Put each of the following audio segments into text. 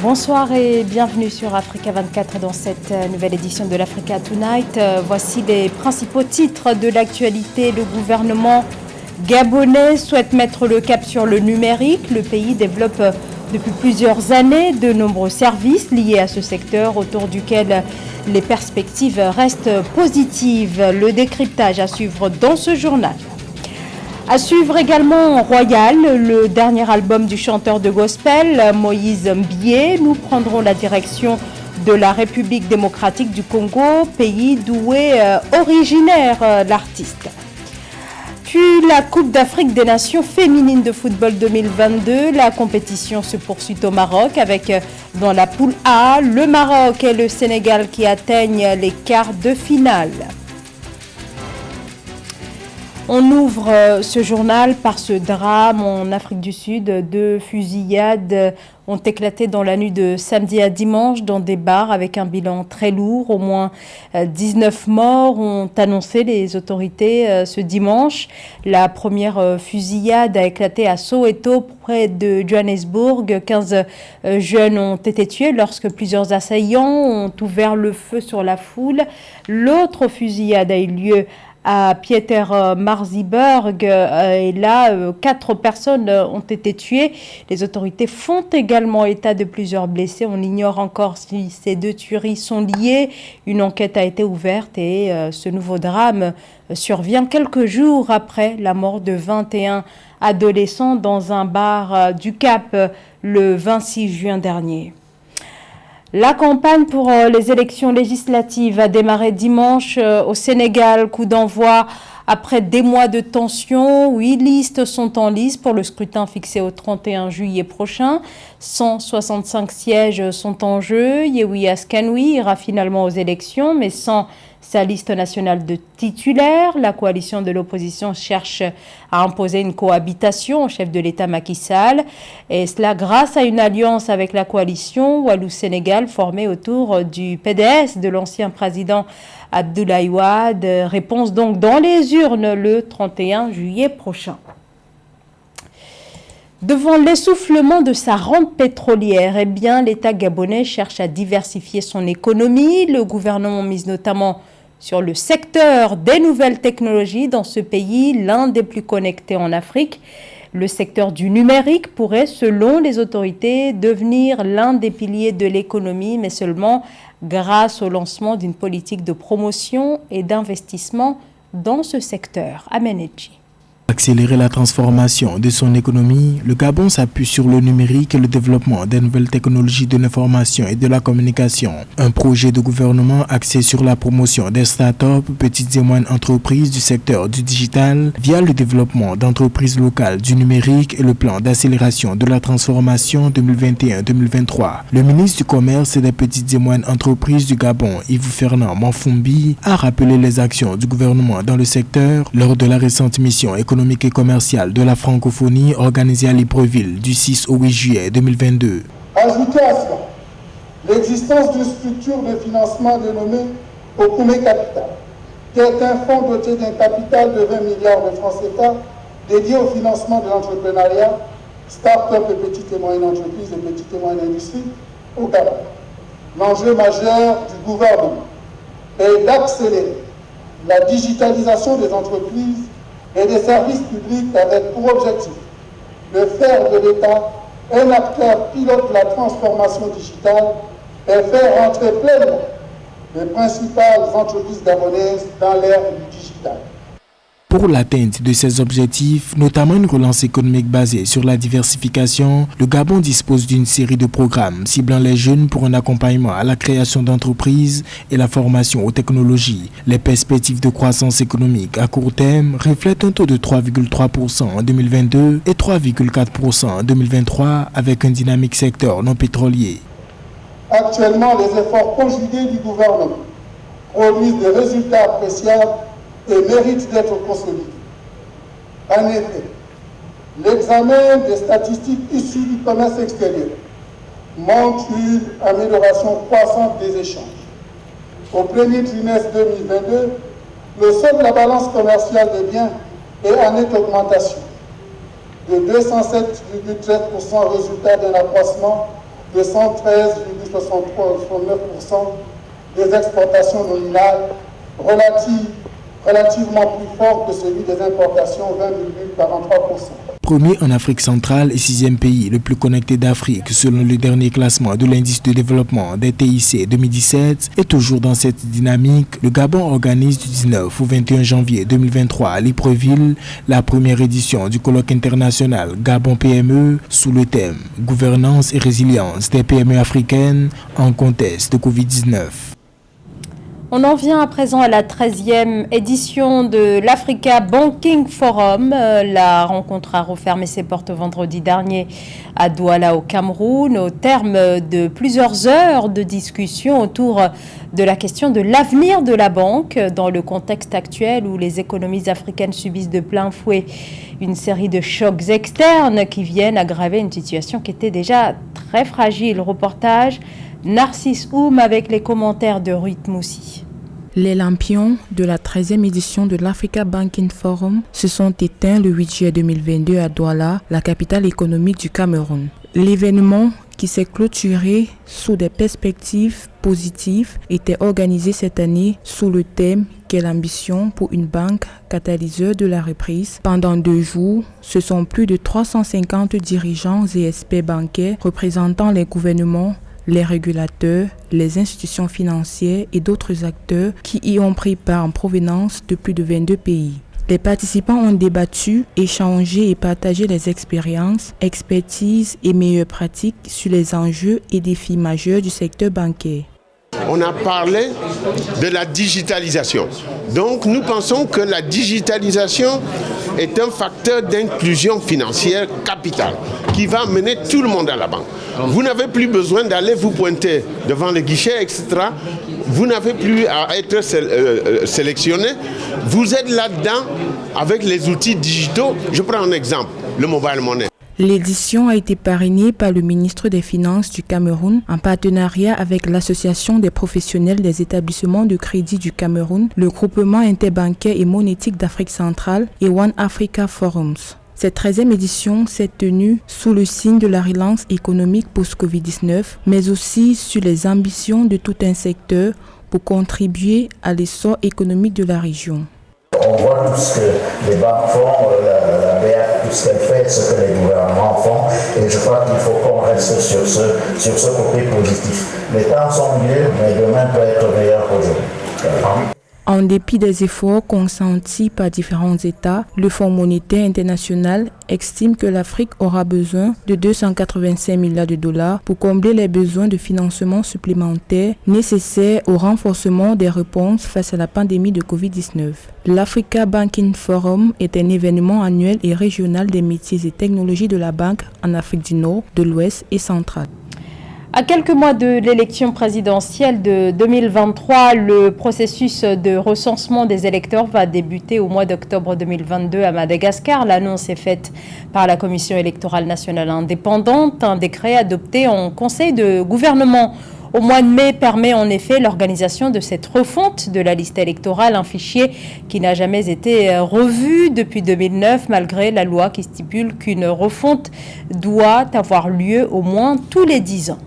Bonsoir et bienvenue sur Africa 24 dans cette nouvelle édition de l'Africa Tonight. Voici les principaux titres de l'actualité. Le gouvernement gabonais souhaite mettre le cap sur le numérique. Le pays développe depuis plusieurs années de nombreux services liés à ce secteur autour duquel les perspectives restent positives. Le décryptage à suivre dans ce journal. À suivre également Royal, le dernier album du chanteur de gospel, Moïse Mbié. Nous prendrons la direction de la République démocratique du Congo, pays d'où est originaire l'artiste. Puis la Coupe d'Afrique des Nations féminines de football 2022. La compétition se poursuit au Maroc avec dans la poule A, le Maroc et le Sénégal qui atteignent les quarts de finale. On ouvre ce journal par ce drame en Afrique du Sud. 2 fusillades ont éclaté dans la nuit de samedi à dimanche dans des bars avec un bilan très lourd. Au moins 19 morts ont annoncé les autorités ce dimanche. La première fusillade a éclaté à Soweto près de Johannesburg. 15 jeunes ont été tués lorsque plusieurs assaillants ont ouvert le feu sur la foule. L'autre fusillade a eu lieu à Pietermaritzburg et là 4 personnes ont été tuées. Les autorités font également état de plusieurs blessés. On ignore encore si ces 2 tueries sont liées. Une enquête a été ouverte et ce nouveau drame survient quelques jours après la mort de 21 adolescents dans un bar du Cap le 26 juin dernier. La campagne pour les élections législatives a démarré dimanche au Sénégal. Coup d'envoi après des mois de tension. 8 listes sont en lice pour le scrutin fixé au 31 juillet prochain. 165 sièges sont en jeu. Yewwi Askanui ira finalement aux élections, mais sans sa liste nationale de titulaires. La coalition de l'opposition cherche à imposer une cohabitation au chef de l'État Macky Sall. Et cela grâce à une alliance avec la coalition Wallu-Sénégal formée autour du PDS de l'ancien président Abdoulaye Wade. Réponse donc dans les urnes le 31 juillet prochain. Devant l'essoufflement de sa rente pétrolière, l'État gabonais cherche à diversifier son économie. Le gouvernement mise notamment sur le secteur des nouvelles technologies dans ce pays, l'un des plus connectés en Afrique. Le secteur du numérique pourrait, selon les autorités, devenir l'un des piliers de l'économie, mais seulement grâce au lancement d'une politique de promotion et d'investissement dans ce secteur. Amenechi. Accélérer la transformation de son économie, le Gabon s'appuie sur le numérique et le développement des nouvelles technologies de l'information et de la communication. Un projet de gouvernement axé sur la promotion des start-up, petites et moyennes entreprises du secteur du digital via le développement d'entreprises locales du numérique et le plan d'accélération de la transformation 2021-2023. Le ministre du Commerce et des petites et moyennes entreprises du Gabon, Yves-Fernand Manfumbi, a rappelé les actions du gouvernement dans le secteur lors de la récente mission économique et commerciale de la francophonie organisée à Libreville du 6 au 8 juillet 2022. Ajoutez à cela l'existence d'une structure de financement dénommée Okume Capital, qui est un fonds doté d'un capital de 20 milliards de francs CFA dédié au financement de l'entrepreneuriat, start-up et petites et moyennes entreprises et petites et moyennes industries au Gabon. L'enjeu majeur du gouvernement est d'accélérer la digitalisation des entreprises et des services publics avec pour objectif de faire de l'État un acteur pilote de la transformation digitale et faire entrer pleinement les principales entreprises gabonaises dans l'ère du digital. Pour l'atteinte de ces objectifs, notamment une relance économique basée sur la diversification, le Gabon dispose d'une série de programmes ciblant les jeunes pour un accompagnement à la création d'entreprises et la formation aux technologies. Les perspectives de croissance économique à court terme reflètent un taux de 3,3% en 2022 et 3,4% en 2023 avec un dynamique secteur non pétrolier. Actuellement, les efforts conjugués du gouvernement produisent des résultats appréciables et mérite d'être consolidé. En effet, l'examen des statistiques issues du commerce extérieur montre une amélioration croissante des échanges. Au premier trimestre 2022, le solde de la balance commerciale des biens est en nette augmentation de 207,13%, résultat d'un accroissement de 113,69% des exportations nominales, relativement plus fort que celui des importations, 20,43%. Premier en Afrique centrale et 6e pays le plus connecté d'Afrique selon le dernier classement de l'indice de développement des TIC 2017 et toujours dans cette dynamique, le Gabon organise du 19 au 21 janvier 2023 à Libreville la première édition du colloque international Gabon PME sous le thème Gouvernance et résilience des PME africaines en contexte de Covid-19. On en vient à présent à la 13e édition de l'Africa Banking Forum. La rencontre a refermé ses portes vendredi dernier à Douala au Cameroun au terme de plusieurs heures de discussion autour de la question de l'avenir de la banque dans le contexte actuel où les économies africaines subissent de plein fouet une série de chocs externes qui viennent aggraver une situation qui était déjà très fragile. Reportage Narcisse Oum avec les commentaires de Ruth Moussi. Les lampions de la 13e édition de l'Africa Banking Forum se sont éteints le 8 juillet 2022 à Douala, la capitale économique du Cameroun. L'événement, qui s'est clôturé sous des perspectives positives, était organisé cette année sous le thème « Quelle ambition pour une banque catalyseur de la reprise ». Pendant 2 jours, ce sont plus de 350 dirigeants et experts bancaires représentant les gouvernements, les régulateurs, les institutions financières et d'autres acteurs qui y ont pris part en provenance de plus de 22 pays. Les participants ont débattu, échangé et partagé les expériences, expertises et meilleures pratiques sur les enjeux et défis majeurs du secteur bancaire. On a parlé de la digitalisation. Donc nous pensons que la digitalisation est un facteur d'inclusion financière capital qui va amener tout le monde à la banque. Vous n'avez plus besoin d'aller vous pointer devant les guichets, etc. Vous n'avez plus à être sélectionné. Vous êtes là-dedans avec les outils digitaux. Je prends un exemple, le mobile money. L'édition a été parrainée par le ministre des Finances du Cameroun en partenariat avec l'Association des professionnels des établissements de crédit du Cameroun, le groupement interbancaire et monétique d'Afrique centrale et One Africa Forums. Cette 13e édition s'est tenue sous le signe de la relance économique post-Covid-19, mais aussi sur les ambitions de tout un secteur pour contribuer à l'essor économique de la région. On voit tout ce que les banques font, la BEAC, tout ce qu'elle fait, ce que les gouvernements font, et je crois qu'il faut qu'on reste sur ce côté positif. Les temps sont mieux, mais demain peut être meilleur qu'aujourd'hui. En dépit des efforts consentis par différents États, le Fonds monétaire international estime que l'Afrique aura besoin de 285 milliards de dollars pour combler les besoins de financement supplémentaires nécessaires au renforcement des réponses face à la pandémie de Covid-19. L'Africa Banking Forum est un événement annuel et régional des métiers et technologies de la banque en Afrique du Nord, de l'Ouest et centrale. À quelques mois de l'élection présidentielle de 2023, le processus de recensement des électeurs va débuter au mois d'octobre 2022 à Madagascar. L'annonce est faite par la Commission électorale nationale indépendante. Un décret adopté en Conseil de gouvernement au mois de mai permet en effet l'organisation de cette refonte de la liste électorale, un fichier qui n'a jamais été revu depuis 2009 malgré la loi qui stipule qu'une refonte doit avoir lieu au moins tous les 10 ans.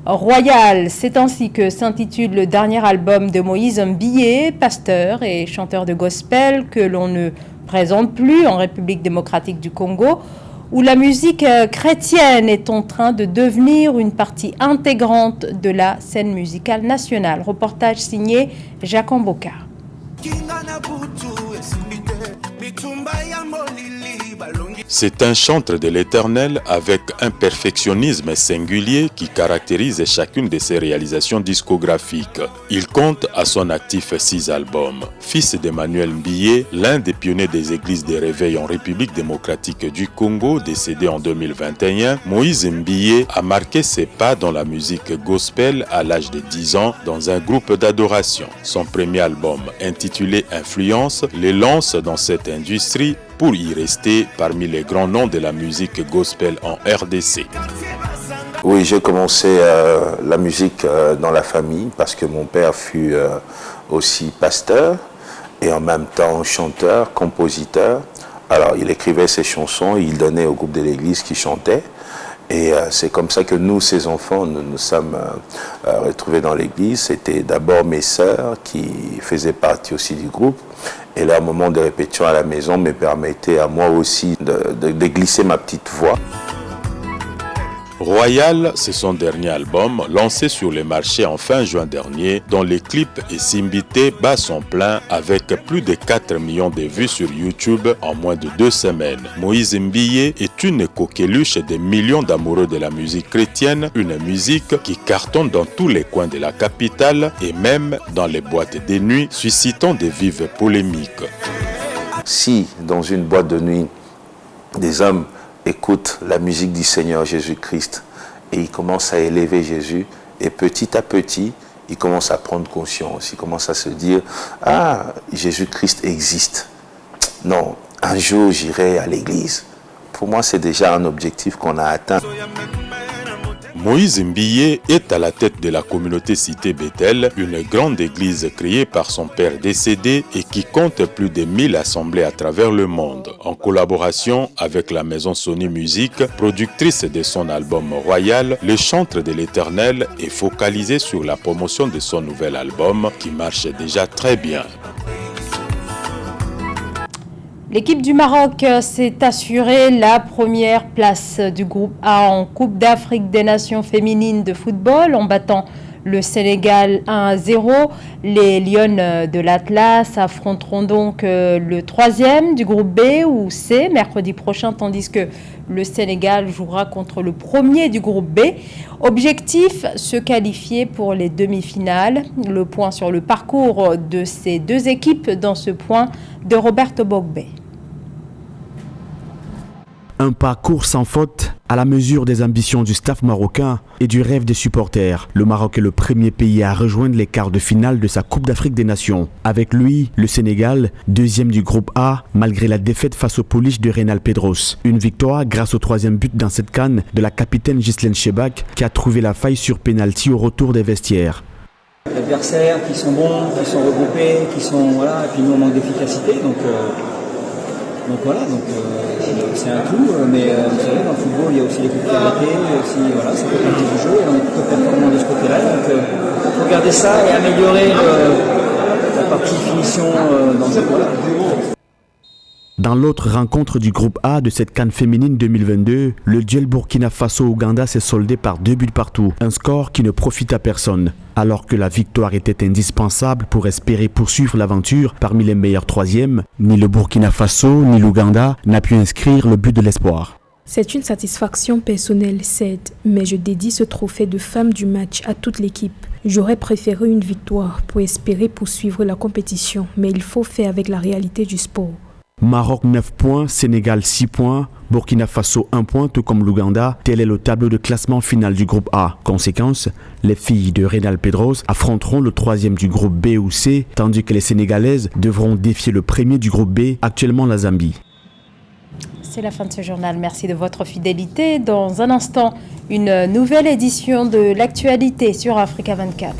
Royal, c'est ainsi que s'intitule le dernier album de Moïse Mbiyé, pasteur et chanteur de gospel que l'on ne présente plus en République démocratique du Congo, où la musique chrétienne est en train de devenir une partie intégrante de la scène musicale nationale. Reportage signé Jacques Mboka. C'est un chantre de l'Éternel avec un perfectionnisme singulier qui caractérise chacune de ses réalisations discographiques. Il compte à son actif 6 albums. Fils d'Emmanuel Mbiyé, l'un des pionniers des églises des réveils en République démocratique du Congo, décédé en 2021, Moïse Mbiyé a marqué ses pas dans la musique gospel à l'âge de 10 ans dans un groupe d'adoration. Son premier album, intitulé Influence, le lance dans cette industrie pour y rester parmi les grands noms de la musique gospel en RDC. Oui, j'ai commencé la musique dans la famille parce que mon père fut aussi pasteur et en même temps chanteur, compositeur. Alors, il écrivait ses chansons, il donnait au groupe de l'église qui chantait. Et c'est comme ça que nous, ces enfants, nous sommes retrouvés dans l'église. C'était d'abord mes sœurs qui faisaient partie aussi du groupe. Et là, au moment de répétition à la maison, me permettait à moi aussi de glisser ma petite voix. Royal, c'est son dernier album lancé sur les marchés en fin juin dernier, dont les clips et Simbité bat son plein avec plus de 4 millions de vues sur YouTube en moins de 2 semaines. Moïse Mbiye est une coqueluche des millions d'amoureux de la musique chrétienne, une musique qui cartonne dans tous les coins de la capitale et même dans les boîtes de nuit, suscitant de vives polémiques. Si dans une boîte de nuit, des hommes écoute la musique du Seigneur Jésus-Christ et il commence à élever Jésus et petit à petit, il commence à prendre conscience, il commence à se dire « Ah, Jésus-Christ existe. Non, un jour j'irai à l'église. » Pour moi, c'est déjà un objectif qu'on a atteint. Moïse Mbiye est à la tête de la communauté cité Bethel, une grande église créée par son père décédé et qui compte plus de 1000 assemblées à travers le monde. En collaboration avec la maison Sony Music, productrice de son album Royal, le chantre de l'Éternel est focalisé sur la promotion de son nouvel album qui marche déjà très bien. L'équipe du Maroc s'est assurée la première place du groupe A en Coupe d'Afrique des Nations féminines de football en battant le Sénégal 1-0. Les Lionnes de l'Atlas affronteront donc le 3e du groupe B ou C mercredi prochain, tandis que le Sénégal jouera contre le 1er du groupe B. Objectif, se qualifier pour les demi-finales. Le point sur le parcours de ces deux équipes dans ce point de Roberto Bogbe. Un parcours sans faute à la mesure des ambitions du staff marocain et du rêve des supporters. Le Maroc est le premier pays à rejoindre les quarts de finale de sa Coupe d'Afrique des Nations. Avec lui, le Sénégal, 2e du groupe A, malgré la défaite face aux Polish de Reynal Pedros. Une victoire grâce au 3e but dans cette CAN de la capitaine Ghislaine Chebak qui a trouvé la faille sur pénalty au retour des vestiaires. Les adversaires qui sont bons, qui sont regroupés, qui sont voilà, et puis nous on manque d'efficacité, donc voilà, c'est un tout, mais vous savez dans le football il y a aussi les coups de pied, aussi voilà, ça fait partie du jeu et on est plutôt performant de ce côté-là, donc il faut garder ça et améliorer la partie finition dans le jeu. Voilà. Dans l'autre rencontre du groupe A de cette CAN féminine 2022, le duel Burkina Faso-Ouganda s'est soldé par 2 buts partout, un score qui ne profite à personne. Alors que la victoire était indispensable pour espérer poursuivre l'aventure parmi les meilleurs 3e, ni le Burkina Faso ni l'Ouganda n'a pu inscrire le but de l'espoir. C'est une satisfaction personnelle, certes, mais je dédie ce trophée de femme du match à toute l'équipe. J'aurais préféré une victoire pour espérer poursuivre la compétition, mais il faut faire avec la réalité du sport. Maroc 9 points, Sénégal 6 points, Burkina Faso 1 point, tout comme l'Ouganda. Tel est le tableau de classement final du groupe A. Conséquence, les filles de Reynal Pedros affronteront le 3e du groupe B ou C, tandis que les Sénégalaises devront défier le 1er du groupe B, actuellement la Zambie. C'est la fin de ce journal. Merci de votre fidélité. Dans un instant, une nouvelle édition de l'actualité sur Africa 24.